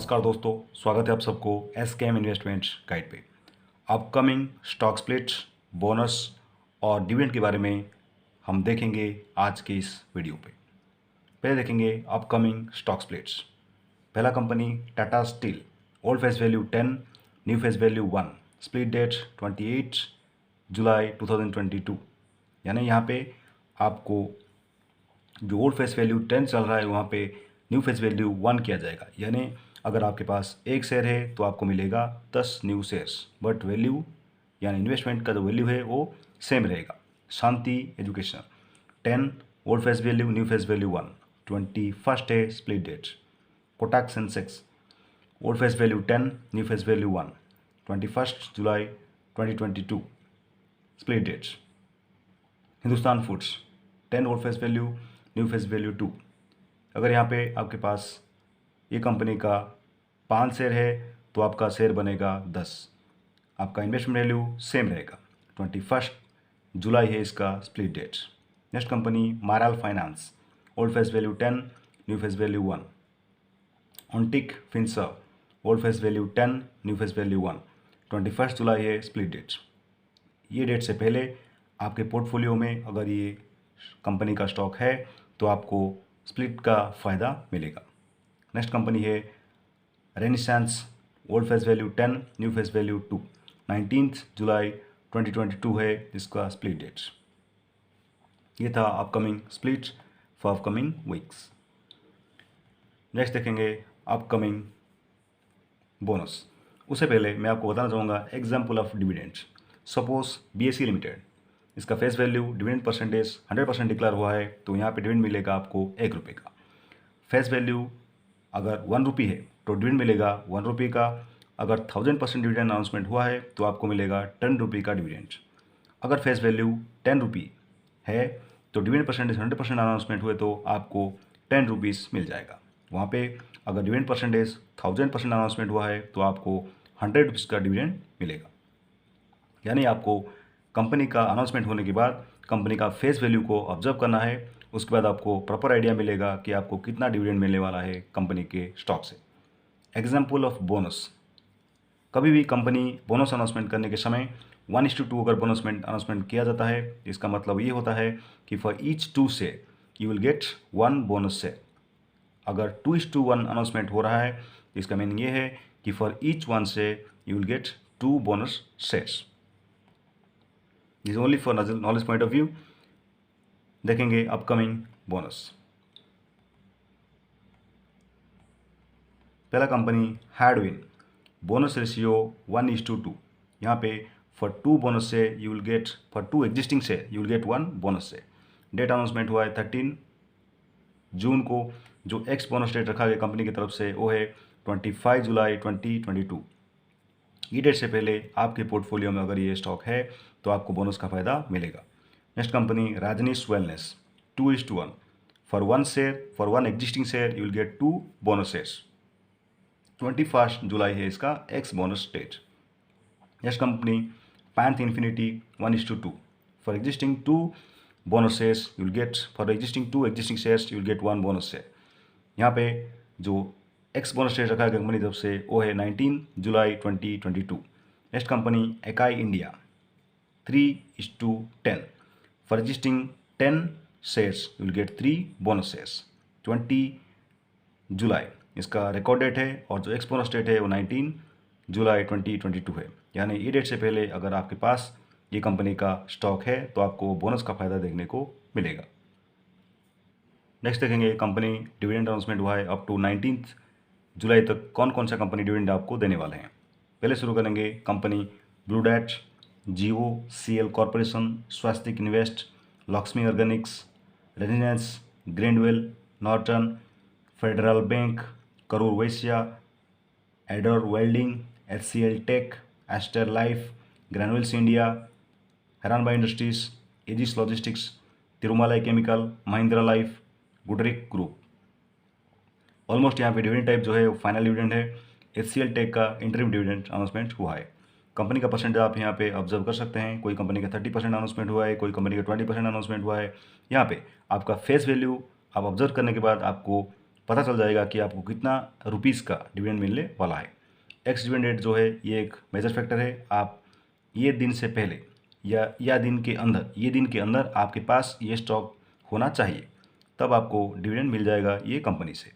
नमस्कार दोस्तों, स्वागत है आप सबको एसकेएम इन्वेस्टमेंट गाइड पे। अपकमिंग स्टॉक स्प्लिट्स, बोनस और डिविडेंड के बारे में हम देखेंगे आज के इस वीडियो पे। पहले देखेंगे अपकमिंग स्टॉक स्प्लिट्स। पहला company Tata steel, old face value 10, new face value 1, split date 28 जुलाई 2022। यानी यहाँ पे आपको जो ओल्ड फेस वैल्यू 10 चल रहा है वहाँ पे न्यू फेस वैल्यू 1 किया जाएगा। यानी अगर आपके पास एक शेयर है तो आपको मिलेगा 10 न्यू शेयर्स, बट वैल्यू यानी इन्वेस्टमेंट का जो वैल्यू है वो सेम रहेगा। Shanti education 10 old face value, new face value 1, 21 है split date. Kotak Sensex, old face value 10, new face value 1, 21 जुलाई 2022, split date. Hindustan foods 10 old face value, new face value 2। अगर यहाँ पे आपके पास ये कंपनी का 5 शेयर है तो आपका शेयर बनेगा 10। आपका इन्वेस्टमेंट वैल्यू सेम रहेगा। 21 जुलाई है इसका split date. Next company Maral finance, old face value 10, new face value 1। Ontic Finserv, old face value 10, new face value 1, 21 जुलाई है स्प्लिट डेट। ये डेट से पहले आपके पोर्टफोलियो में अगर ये कंपनी का स्टॉक है तो आपको स्प्लिट का फ़ायदा मिलेगा। नेक्स्ट कंपनी है Renaissance, old face value 10, new face value 2, 19 जुलाई 2022 है इसका स्प्लिट डेट। ये था upcoming split for upcoming weeks. Next देखेंगे अपकमिंग बोनस। उससे पहले मैं आपको बताना चाहूँगा example of dividends. Suppose BSE limited, इसका face value dividend percentage 100% declare हुआ है तो यहाँ पे डिविडेंड मिलेगा आपको 1 रुपये का। फेस वैल्यू अगर 1 रुपये है तो डिविडेंड मिलेगा 1 रुपये का। अगर 1000% डिविडेंड अनाउंसमेंट हुआ है तो आपको मिलेगा 10 रुपये का डिविडेंड। अगर फेस वैल्यू 10 रुपये है तो डिविडेंड परसेंटेज 100% अनाउंसमेंट हुए तो आपको 10 रुपीज़ मिल जाएगा। वहाँ पे अगर डिविडेंड परसेंटेज 1000% अनाउंसमेंट हुआ है तो आपको 100 रुपीज़ का डिविडेंड मिलेगा। यानी आपको कंपनी का अनाउंसमेंट होने के बाद कंपनी का फेस वैल्यू को ऑब्जर्व करना है, उसके बाद आपको प्रॉपर आइडिया मिलेगा कि आपको कितना डिविडेंड मिलने वाला है कंपनी के स्टॉक से। एग्जाम्पल ऑफ बोनस, कभी भी कंपनी बोनस अनाउंसमेंट करने के समय 1:2 अगर बोनस अनाउंसमेंट किया जाता है इसका मतलब ये होता है कि for each 2 share you will get 1 bonus share. अगर 2:1 अनाउंसमेंट हो रहा है इसका मीनिंग ये है कि for each 1 share you will get 2 bonus shares. This only for knowledge point of view. देखेंगे अपकमिंग बोनस। पहला कंपनी हैडविन, बोनस रेशियो 1:2। यहाँ पे फॉर 2 बोनस से you will get, for 2 existing से यू विल गेट 1 बोनस से। Date announcement हुआ है 13 जून को। जो एक्स बोनस डेट रखा गया कंपनी की तरफ से वो है 25 जुलाई 2022। ये डेट से पहले आपके पोर्टफोलियो में अगर ये स्टॉक है तो आपको बोनस का फ़ायदा मिलेगा। Next company Rajnish wellness, 2:1। For 1 share, for 1 existing share you will get 2 bonus shares. 21 जुलाई है इसका ex bonus date. Next company Panth infinity, 1:2। For existing 2 bonus shares you will get, for existing 2 existing shares you will get 1 bonus share. यहाँ पे जो x bonus date रखा है company तरफ से वो है 19 जुलाई 2022। Next company Akai India, 3:10। For existing 10 shares you will get 3 bonus shares. 20 जुलाई इसका रिकॉर्ड डेट है और जो एक्स बोनस डेट है वो 19 जुलाई 2022 है। यानी ये डेट से पहले अगर आपके पास ये कंपनी का स्टॉक है तो आपको बोनस का फ़ायदा देखने को मिलेगा। नेक्स्ट देखेंगे कंपनी डिविडेंड अनाउंसमेंट हुआ है अप टू 19 जुलाई तक कौन कौन सा कंपनी डिविडेंड आपको देने वाले हैं। पहले शुरू करेंगे कंपनी ब्लू डैट, Jio, CL corporation, Swastik invest, Lakshmi organics, residence, Grandwell, Norton, federal bank, Karur Vysya, Ador welding, HCL tech, Aster life, Granules India, हैरानबाई industries, Aegis logistics, Tirumalai chemical, Mahindra life, Goodricke group. Almost यहाँ पे डिविडेंड टाइप जो है वो फाइनल डिविडेंड है। HCL tech का interim dividend announcement हुआ है। कंपनी का परसेंटेज आप यहाँ पे ऑब्जर्व कर सकते हैं। कोई कंपनी का 30% अनाउंसमेंट हुआ है, कोई कंपनी का 20% अनाउंसमेंट हुआ है। यहाँ पे आपका फेस वैल्यू आप ऑब्जर्व करने के बाद आपको पता चल जाएगा कि आपको कितना रुपीज़ का डिविडेंड मिलने वाला है। एक्स डिविडेंड रेट जो है ये एक मेजर फैक्टर है। आप ये दिन से पहले या दिन के अंदर आपके पास ये स्टॉक होना चाहिए, तब आपको डिविडेंड मिल जाएगा ये कंपनी से।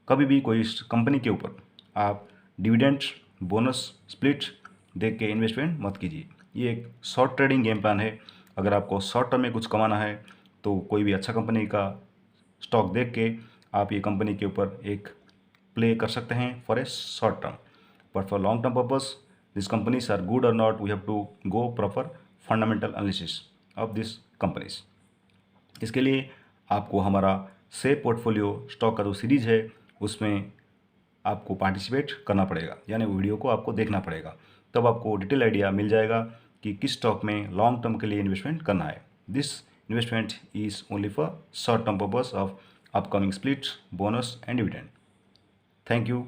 कभी भी कोई कंपनी के ऊपर आप डिविडेंड, बोनस, स्प्लिट देख के इन्वेस्टमेंट मत कीजिए। ये एक शॉर्ट ट्रेडिंग गेम प्लान है। अगर आपको शॉर्ट टर्म में कुछ कमाना है तो कोई भी अच्छा कंपनी का स्टॉक देख के आप ये कंपनी के ऊपर एक प्ले कर सकते हैं for a short term. But for long term purpose this companies are good और not, we have to go proper fundamental analysis of this companies. इसके लिए आपको हमारा सेफ पोर्टफोलियो स्टॉक का जो सीरीज है उसमें आपको पार्टिसिपेट करना पड़ेगा, यानी वीडियो को आपको देखना पड़ेगा। तब आपको डिटेल आइडिया मिल जाएगा कि किस स्टॉक में लॉन्ग टर्म के लिए इन्वेस्टमेंट करना है। This investment is only for short term purpose of upcoming splits, bonus and dividend. Thank you.